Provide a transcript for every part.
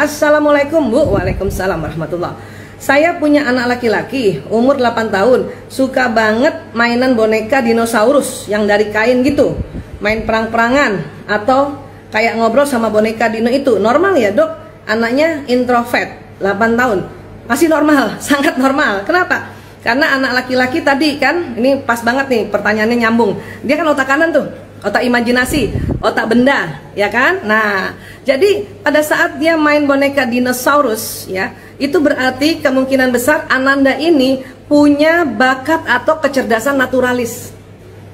Assalamualaikum Bu. Waalaikumsalam warahmatullah. Saya punya anak laki-laki umur 8 tahun, suka banget mainan boneka dinosaurus yang dari kain gitu, main perang-perangan atau kayak ngobrol sama boneka dino itu. Normal ya Dok? Anaknya introvert, 8 tahun. Masih normal, sangat normal. Kenapa? Karena anak laki-laki tadi kan, ini pas banget nih pertanyaannya nyambung. Dia kan otak kanan tuh, otak imajinasi, otak benda, ya kan? Nah, jadi pada saat dia main boneka dinosaurus, ya, itu berarti kemungkinan besar Ananda ini punya bakat atau kecerdasan naturalis.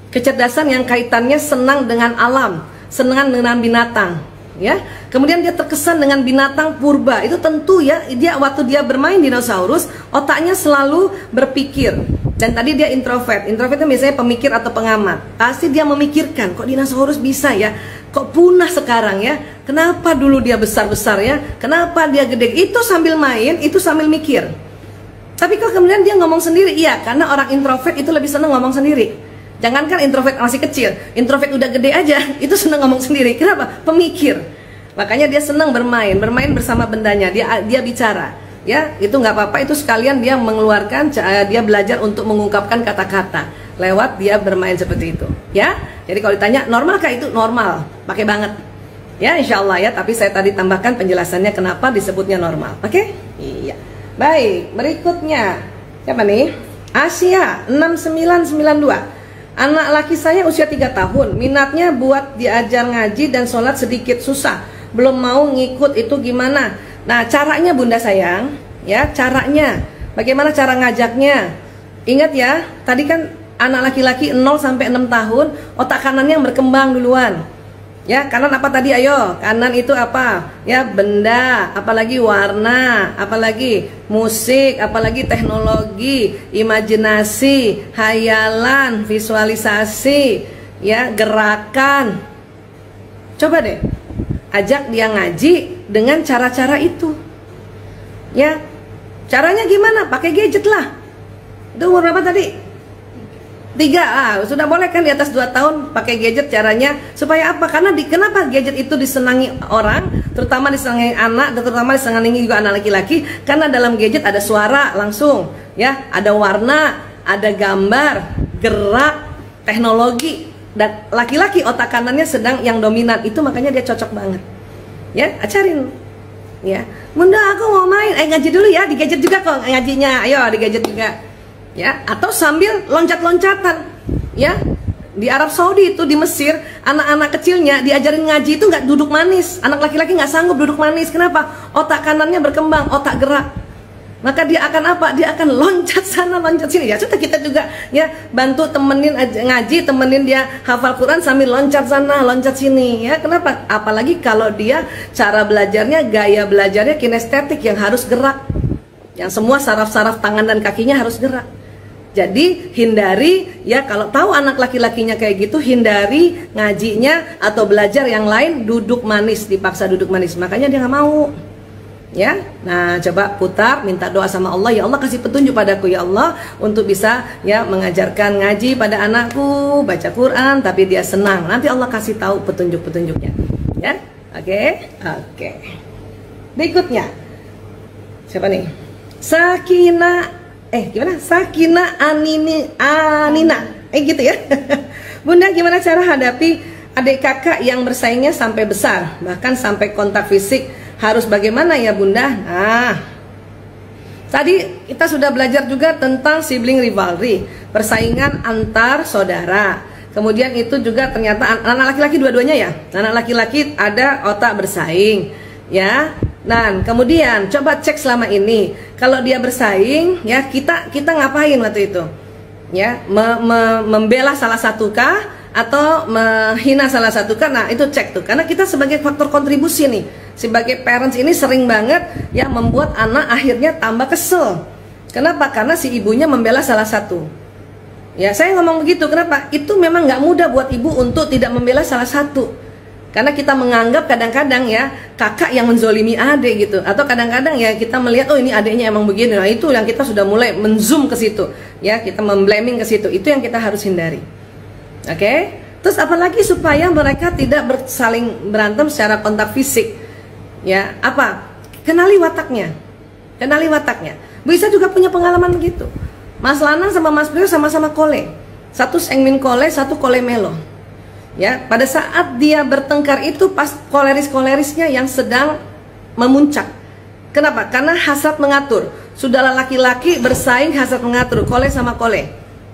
Kecerdasan yang kaitannya senang dengan alam, senang dengan binatang, ya. Kemudian dia terkesan dengan binatang purba. Itu tentu ya, dia waktu dia bermain dinosaurus, otaknya selalu berpikir. Dan tadi dia introvert. Introvert itu biasanya pemikir atau pengamat. Pasti dia memikirkan, kok dinosaurus bisa ya? Kok punah sekarang ya? Kenapa dulu dia besar-besar ya? Kenapa dia gede? Itu sambil main, itu sambil mikir. Tapi kok kemudian dia ngomong sendiri? Iya, karena orang introvert itu lebih senang ngomong sendiri. Jangankan introvert masih kecil, introvert udah gede aja, itu senang ngomong sendiri. Kenapa? Pemikir. Makanya dia senang bermain bersama bendanya. Dia bicara. Ya, itu nggak apa-apa, itu sekalian dia mengeluarkan, dia belajar untuk mengungkapkan kata-kata lewat dia bermain seperti itu, ya. Jadi kalau ditanya normalkah, itu normal, pakai banget, ya, insya Allah ya. Tapi saya tadi tambahkan penjelasannya kenapa disebutnya normal, oke? Iya. Baik, berikutnya siapa nih? Asia 6992. Anak laki saya usia 3 tahun, minatnya buat diajar ngaji dan sholat sedikit susah, belum mau ngikut, itu gimana? Nah, caranya Bunda sayang, ya, caranya bagaimana cara ngajaknya? Ingat ya, tadi kan anak laki-laki 0 sampai 6 tahun, otak kanannya yang berkembang duluan. Ya, kanan apa tadi? Ayo, kanan itu apa? Ya, benda, apalagi warna, apalagi musik, apalagi teknologi, imajinasi, hayalan, visualisasi, ya, gerakan. Coba deh, ajak dia ngaji dengan cara-cara itu. Ya, caranya gimana? Pakai gadget lah. Itu umur berapa tadi? 3, sudah boleh kan di atas 2 tahun pakai gadget. Caranya supaya apa? Karena kenapa gadget itu disenangi orang, terutama disenangi anak, dan terutama disenangi juga anak laki-laki? Karena dalam gadget ada suara langsung, ya, ada warna, ada gambar, gerak, teknologi. Dan laki-laki otak kanannya sedang yang dominan, itu makanya dia cocok banget. Ya, ajarin. Ya, Bunda aku mau main, ngaji dulu ya, di gadget juga kok ngajinya. Ayo di gadget juga. Ya, atau sambil loncat-loncatan. Ya, di Arab Saudi itu, di Mesir, anak-anak kecilnya diajarin ngaji itu nggak duduk manis. Anak laki-laki nggak sanggup duduk manis. Kenapa? Otak kanannya berkembang, otak gerak. Maka dia akan apa? Dia akan loncat sana, loncat sini. Ya sudah, kita juga ya bantu temenin ngaji, temenin dia hafal Quran sambil loncat sana, loncat sini. Ya, kenapa? Apalagi kalau dia cara belajarnya, gaya belajarnya kinestetik yang harus gerak. Yang semua saraf-saraf tangan dan kakinya harus gerak. Jadi hindari ya, kalau tahu anak laki-lakinya kayak gitu, hindari ngajinya atau belajar yang lain duduk manis, dipaksa duduk manis. Makanya dia nggak mau. Ya, nah coba putar, minta doa sama Allah, ya Allah kasih petunjuk padaku ya Allah untuk bisa ya mengajarkan ngaji pada anakku, baca Quran, tapi dia senang. Nanti Allah kasih tahu petunjuk-petunjuknya. Ya, oke. Berikutnya siapa nih? Sakina Anina, gitu ya. Bunda, gimana cara hadapi adik kakak yang bersaingnya sampai besar, bahkan sampai kontak fisik? Harus bagaimana ya Bunda? Nah, tadi kita sudah belajar juga tentang sibling rivalry, persaingan antar saudara. Kemudian itu juga ternyata anak laki-laki dua-duanya ya. Anak laki-laki ada otak bersaing, ya. Nah, kemudian coba cek selama ini, kalau dia bersaing, ya kita ngapain waktu itu? Ya, membela salah satu kah? Atau menghina salah satu kan? Nah itu cek tuh, karena kita sebagai faktor kontribusi nih, sebagai parents ini sering banget ya membuat anak akhirnya tambah kesel. Kenapa? Karena si ibunya membela salah satu. Ya, saya ngomong begitu, kenapa? Itu memang nggak mudah buat ibu untuk tidak membela salah satu, karena kita menganggap kadang-kadang ya kakak yang menzolimi adik gitu, atau kadang-kadang ya kita melihat oh ini adiknya emang begini. Nah itu yang kita sudah mulai menzoom ke situ, ya kita memblaming ke situ. Itu yang kita harus hindari. Oke, terus apalagi supaya mereka tidak saling berantem secara kontak fisik. Ya, apa? kenali wataknya. Kenali wataknya. Bu Isa juga punya pengalaman begitu. Mas Lanang sama Mas Priyo sama-sama kole. Satu sengmin kole, satu kole melo. Ya, pada saat dia bertengkar itu pas koleris-kolerisnya yang sedang memuncak. Kenapa? Karena hasrat mengatur. Sudahlah laki-laki bersaing hasrat mengatur, kole sama kole.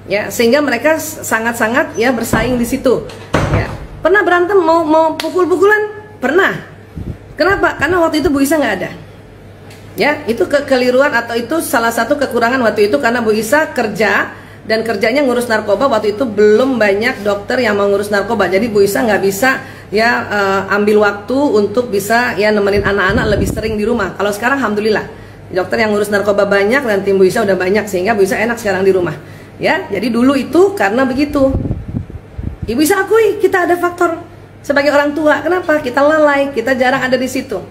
Ya, sehingga mereka sangat-sangat ya bersaing di situ. Ya. Pernah berantem mau pukul-pukulan? Pernah. Kenapa? Karena waktu itu Bu Isa nggak ada. Ya, itu kekeliruan atau itu salah satu kekurangan waktu itu karena Bu Isa kerja dan kerjanya ngurus narkoba. Waktu itu belum banyak dokter yang mau ngurus narkoba. Jadi Bu Isa nggak bisa ya ambil waktu untuk bisa ya nemenin anak-anak lebih sering di rumah. Kalau sekarang alhamdulillah dokter yang ngurus narkoba banyak dan tim Bu Isa udah banyak sehingga Bu Isa enak sekarang di rumah. Ya, jadi dulu itu karena begitu. Ibu Isa akui kita ada faktor sebagai orang tua. Kenapa? Kita lalai, kita jarang ada di situ.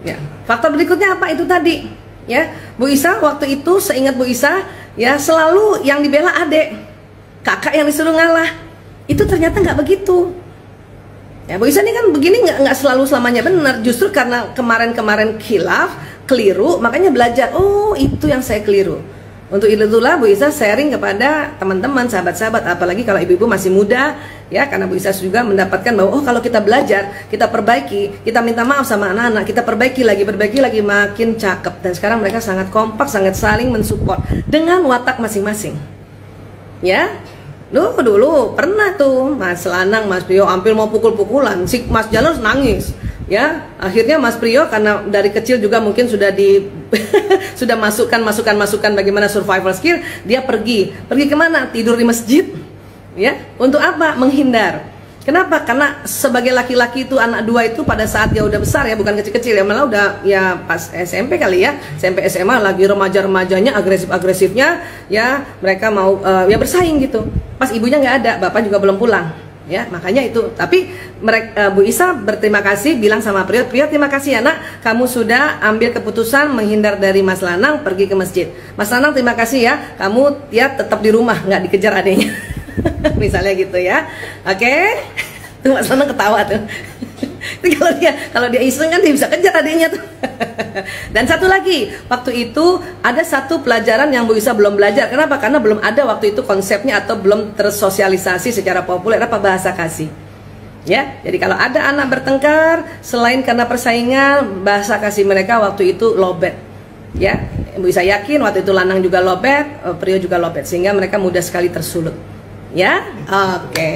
Ya, faktor berikutnya apa? Itu tadi. Ya, Bu Isa waktu itu seingat Bu Isa ya selalu yang dibela adek, kakak yang disuruh ngalah. Itu ternyata nggak begitu. Ya, Bu Isa ini kan begini nggak selalu selamanya benar. Justru karena kemarin-kemarin khilaf, keliru, makanya belajar. Oh, itu yang saya keliru. Untuk itulah Bu Isa sharing kepada teman-teman, sahabat-sahabat, apalagi kalau ibu-ibu masih muda, ya, karena Bu Isa juga mendapatkan bahwa oh kalau kita belajar, kita perbaiki, kita minta maaf sama anak-anak, kita perbaiki lagi, makin cakep. Dan sekarang mereka sangat kompak, sangat saling mensupport dengan watak masing-masing. Ya, dulu pernah tuh Mas Lanang, Mas Priyo hampir mau pukul-pukulan, si Mas Janus nangis. Ya, akhirnya Mas Priyo karena dari kecil juga mungkin sudah sudah masukan bagaimana survival skill, dia pergi kemana? Tidur di masjid. Ya, untuk apa? Menghindar. Kenapa? Karena sebagai laki-laki itu anak dua itu pada saat dia udah besar ya, bukan kecil-kecil ya, malah udah ya pas SMP kali ya, SMP SMA lagi remaja-remajanya agresif-agresifnya ya, mereka mau ya bersaing gitu. Pas ibunya nggak ada, bapak juga belum pulang. Ya, makanya itu. Tapi mereka, Bu Isa berterima kasih, bilang sama Priyo, terima kasih ya nak, kamu sudah ambil keputusan menghindar dari Mas Lanang, pergi ke masjid. Mas Lanang terima kasih ya, kamu ya tetap di rumah, nggak dikejar adanya. Misalnya gitu ya. Oke. Tuh Mas Lanang ketawa tuh. kalau dia iseng kan dia bisa kejar adanya tuh. Dan satu lagi, waktu itu ada satu pelajaran yang Bu Isa belum belajar. Kenapa? Karena belum ada waktu itu konsepnya atau belum tersosialisasi secara populer apa bahasa kasih. Ya, jadi kalau ada anak bertengkar, selain karena persaingan, bahasa kasih mereka waktu itu lobet. Ya, Bu Isa yakin waktu itu Lanang juga lobet, Priyo juga lobet, sehingga mereka mudah sekali tersulut. Ya, oke.